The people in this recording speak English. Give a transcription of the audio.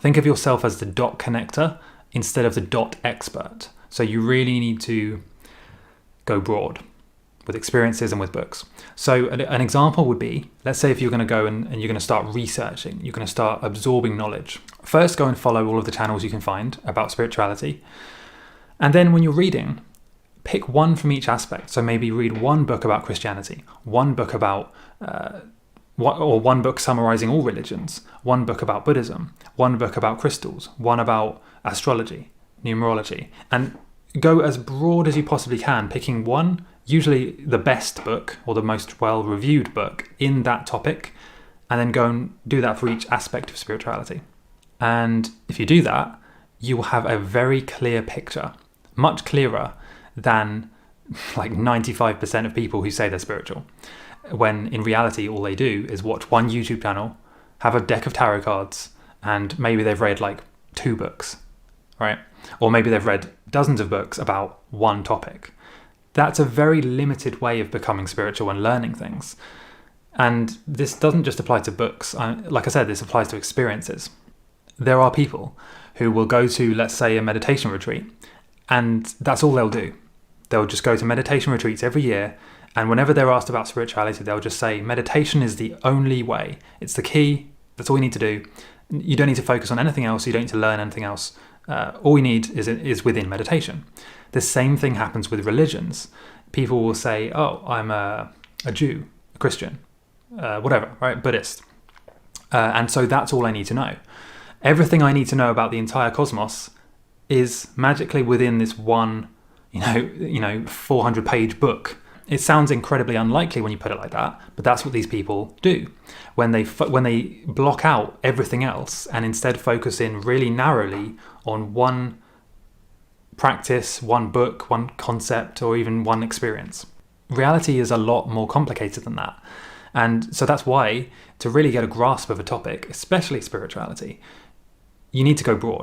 Think of yourself as the dot connector instead of the dot expert. So you really need to go broad with experiences and with books. So an example would be, let's say if you're going to go and you're going to start researching, you're going to start absorbing knowledge. First, go and follow all of the channels you can find about spirituality. And then when you're reading, pick one from each aspect. So maybe read one book about Christianity, one book about one book summarizing all religions, one book about Buddhism, one book about crystals, one about astrology, numerology, and go as broad as you possibly can, picking one, usually the best book or the most well-reviewed book in that topic, and then go and do that for each aspect of spirituality. And if you do that, you will have a very clear picture, much clearer than like 95% of people who say they're spiritual, when in reality all they do is watch one YouTube channel, have a deck of tarot cards, and maybe they've read like 2 books, right? Or maybe they've read dozens of books about one topic. That's a very limited way of becoming spiritual and learning things. And this doesn't just apply to books. Like I said, this applies to experiences. There are people who will go to, let's say, a meditation retreat, and that's all they'll do. They'll just go to meditation retreats every year, and whenever they're asked about spirituality, they'll just say, meditation is the only way. It's the key. That's all you need to do. You don't need to focus on anything else. You don't need to learn anything else. All you need is within meditation. The same thing happens with religions. People will say, oh, I'm a Jew, a Christian, whatever, right? Buddhist. And so that's all I need to know. Everything I need to know about the entire cosmos is magically within this one, 400-page book. It sounds incredibly unlikely when you put it like that, but that's what these people do. When they block out everything else and instead focus in really narrowly on one practice, one book, one concept, or even one experience. Reality is a lot more complicated than that. And so that's why, to really get a grasp of a topic, especially spirituality, you need to go broad.